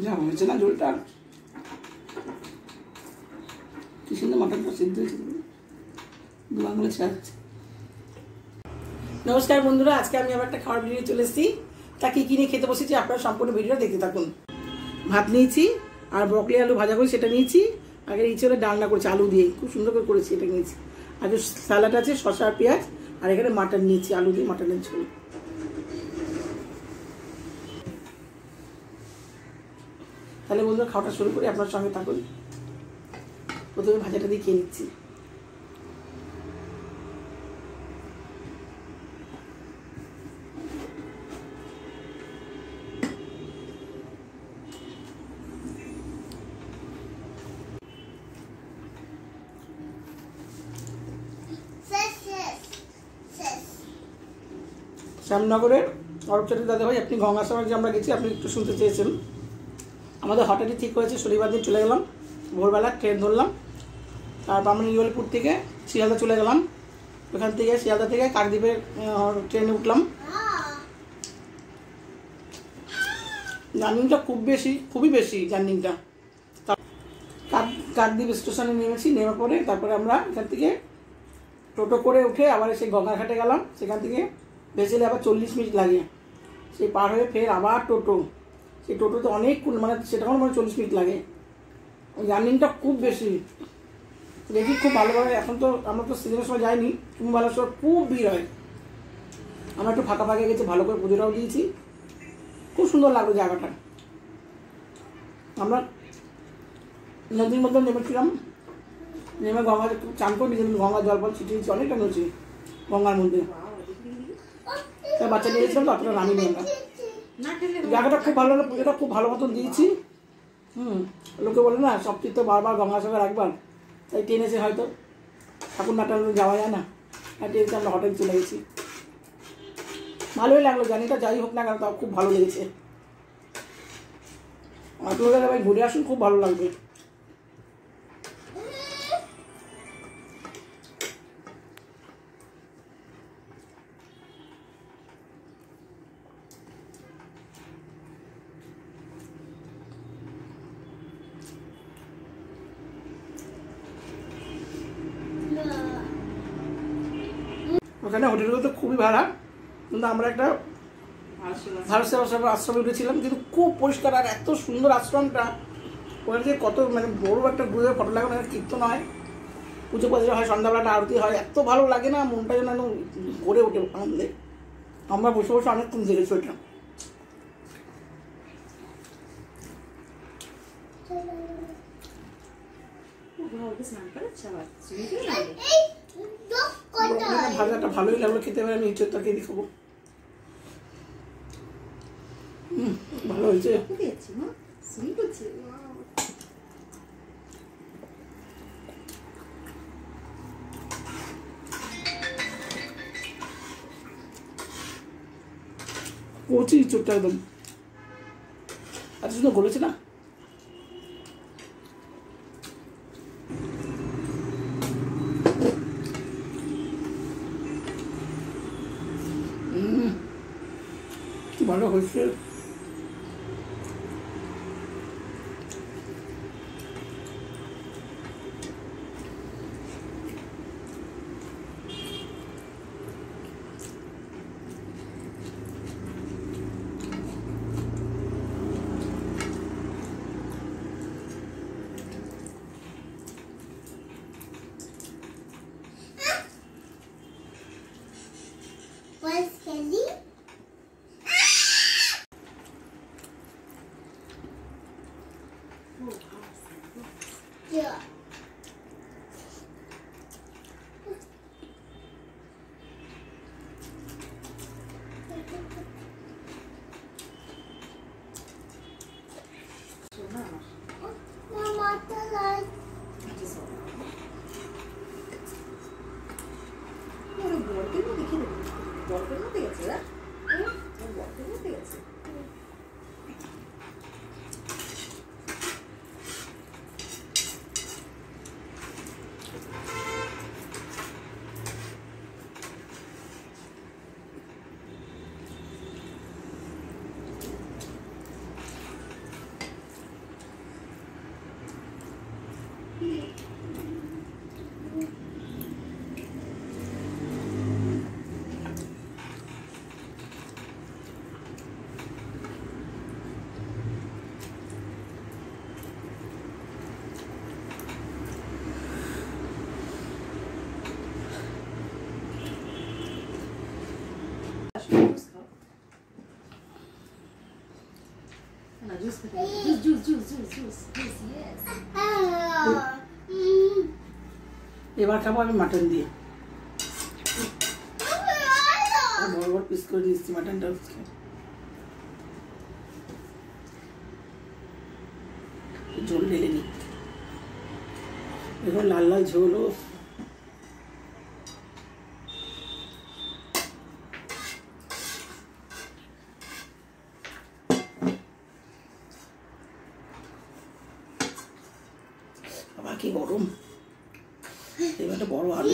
যা হয়েছে না ঝোলটা, কি সুন্দর মাটনটা সিদ্ধ হয়েছে, দু আঙুলে ছাড়ছে। নমস্কার বন্ধুরা, আজকে আমি আবার একটা খাওয়ার ভিডিও চলে এসেছি। তা কি কিনে খেতে বসেছি আপনারা সম্পূর্ণ ভিডিওটা দেখতে থাকুন। ভাত নিয়েছি আর ব্রকলি আলু ভাজা করে সেটা নিয়েছি। আগে এই ছিল ডালনা করেছি আলু দিয়ে, খুব সুন্দর করে করেছি, এটা নিয়েছি। আর স্যালাড আছে শসা আর পেঁয়াজ, আর এখানে মাটন নিয়েছি, আলু দিয়ে মাটনের ঝোল। তাহলে বন্ধুরা খাওয়াটা শুরু করি, আপনার সঙ্গে থাকুন। প্রথমে ভাজাটা দিয়ে খেয়ে নিচ্ছি। শ্যামনগরের অরূপচাঁদ দাদা ভাই, আপনি গঙ্গাসাগর যে আমরা গেছি, আপনি একটু শুনতে চেয়েছেন। আমাদের হঠাৎই ঠিক হয়েছে, শনিবার দিন চলে গেলাম, ভোরবেলা ট্রেন ধরলাম। তারপর আমরা নিউলপুর থেকে শিয়ালদা চলে গেলাম। ওখান থেকে শিয়ালদা থেকে কাকদ্বীপের ট্রেনে উঠলাম। জার্নিংটা খুবই বেশি জার্নিংটা। কাকদ্বীপ স্টেশনে নেমেছি, নেমে পরে তারপরে আমরা এখান থেকে টোটো করে উঠে আবার সেই গঙ্গাঘাটে গেলাম। সেখান থেকে ভেসেলে আবার 40 মিনিট লাগে, সেই পার হয়ে ফের আবার টোটো। সেই টোটোতে অনেক মানে সেটাও মানে 40 মিনিট লাগে। জার্নিংটা খুব বেশি, দেখি খুব ভালোভাবে। এখন তো আমরা তো সিজনের সময় যাইনি, খুব ভালো সময় খুব ভিড় হয়। আমরা একটু ফাঁকা ফাঁকা গেছি, ভালো করে পুজোটাও দিয়েছি, খুব সুন্দর লাগলো জায়গাটা। আমরা নদীর মধ্যে নেমেছিলাম, নেমে গঙ্গা চান করে নিজের গঙ্গার জল ফল ছিটিয়েছি, অনেকটা নেমেছি গঙ্গার মধ্যে। বাচ্চা নিয়ে গেছিলাম তো অতটা নামিনি আমরা। জায়গাটা খুব ভালো হলো, পুজোটা খুব ভালো মতন দিয়েছি। লোকে বলে না সব চিত্ত বারবার গঙ্গাসাগর একবার, তাই ট্রেনেছে হয়তো, ঠাকুর না টানলে যাওয়া যায় না, আর ট্রেনতে আমরা হোটেল চলে গেছি। ভালোই লাগলো, জানিটা যাই হোক না কেন তাও খুব ভালো লেগেছে। আপনারা ভাই ঘুরে আসুন, খুব ভালো লাগবে। ওখানে হোটেলগুলো তো খুবই ভাড়া, কিন্তু আমরা একটা ভারত সেবা আশ্রমে উঠেছিলাম, কিন্তু খুব পরিষ্কার আর এত সুন্দর আশ্রমটা। ওখানে যে কত মানে বড় একটা গ্রুপের ফটো লাগে, মানে কীর্তন হয়, পুজো পাজো হয়, সন্ধ্যাবেলাটা আরতি হয়, এত ভালো লাগে না, মনটা যেন গড়ে ওঠে আনন্দে। আমরা বসে বসে অনেকক্ষণ দেখেছি ওইটা। ভাজাটা ভালোই লাগলো খেতে, পারে আমি ইচ্ছের তরকারি খাবো। ভালো হয়েছে। কচি চোটটা একদম এত সুন্দর গলেছে না। কি ভালো হয়েছে। Yeah. Mama, বরফের মধ্যে গেছে না, বরফের মধ্যে গেছে। না জুস খেতে juice juice juice juice juice yes এবার খাবো আমি মাটন দিয়ে বড় বড় পিস করে নিচ্ছি মাটনটা ঝোল ঢেলে নি এখন লাল লাল ঝোলও বাবা কি গরম এবারে বড় আলু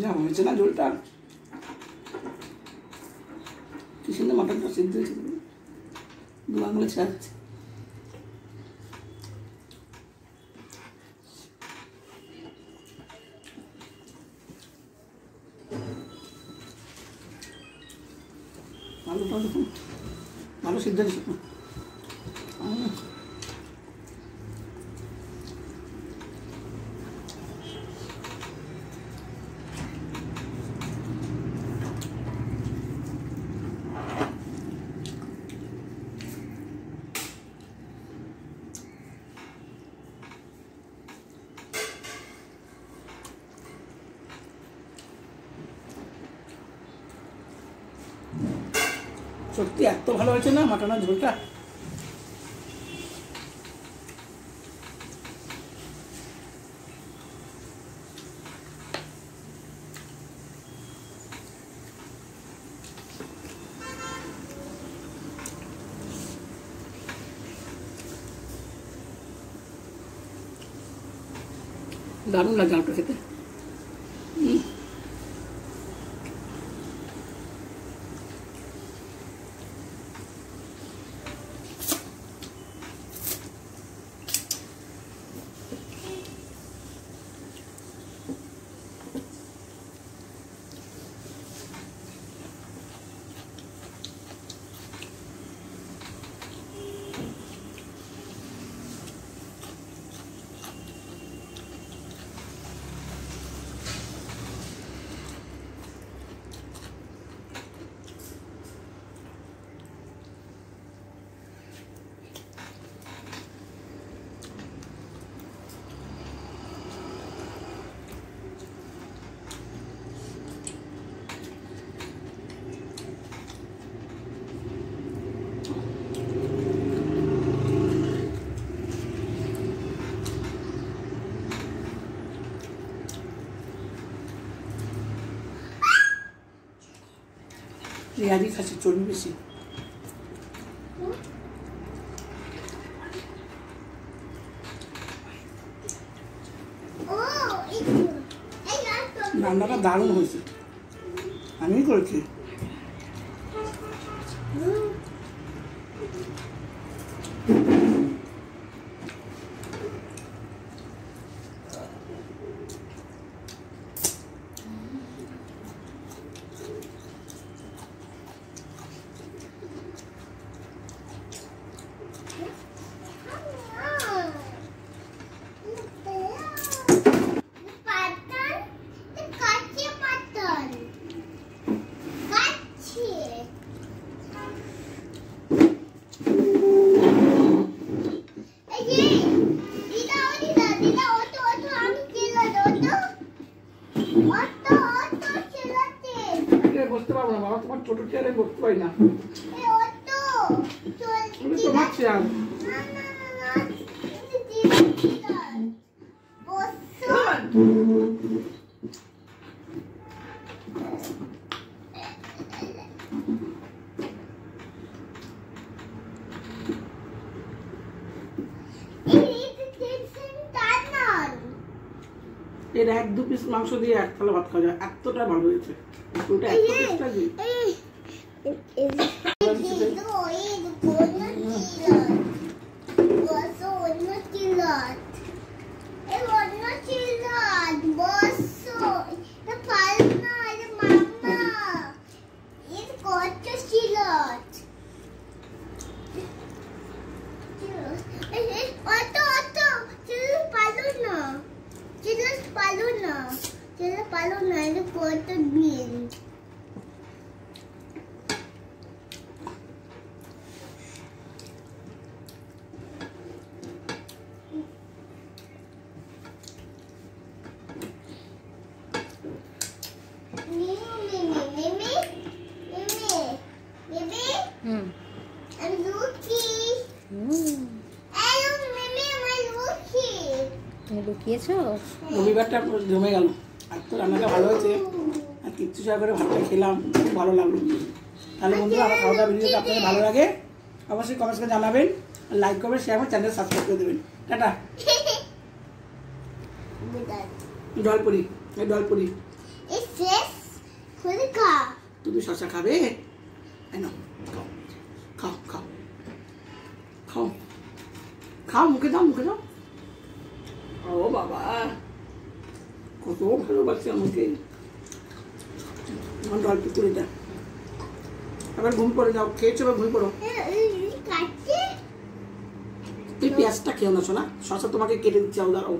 যা হয়েছে না ঝোলটা কি সুন্দর মাটনটা সিদ্ধ হয়েছে দু আঙুলে ছাড়ছে আলুটা দেখুন ভালো সিদ্ধ হয়েছে সত্যি এত ভালো হয়েছে না মাটনের ঝোলটা দারুণ লাগে আলুটা খেতে পেঁয়াজি খাচ্ছি চর্বি বেশি রান্নাটা দারুণ হয়েছে আমি করেছি বসতে পারবো না বাবা তোমার ছোট চেয়ারে বসতে পারি না তোমার চেয়ার এর 1-2 পিস মাংস দিয়ে এক থালা ভাত খাওয়া যায় এতটা ভালো হয়েছে ওটা এত টেস্ট লাগে আলু নাইলে কত বিন লুকিয়েছো? রবিবারটা পুরো জমে গেল। আর তো রান্নাটা ভালো হয়েছে, আর কিচ্ছু চা করে ভাতটা খেলাম, খুব ভালো লাগলো। তাহলে বন্ধুরা, আমার খাওয়া দাওয়া ভিডিওটা আপনাদের ভালো লাগে অবশ্যই কমেন্টস করে জানাবেন, লাইক করবেন, শেয়ার করবেন, চ্যানেল সাবস্ক্রাইব করে দেবেন। টাটা। জলপুরি, এই জলপুরি তুমি শশা খাবে? খাও খাও খাও খাও খাও, মুখে দাও, মুখে দাও। ও বাবা, কত ভালোবাসছে আমাকে আমার জলপুরিটা। আবার ঘুম পড়ে যাও, খেয়েছো এবার ঘুম পড়ো। তুই পেঁয়াজটা খেও না শোনা, শশা তোমাকে কেটে দিচ্ছে, দাঁড়াও।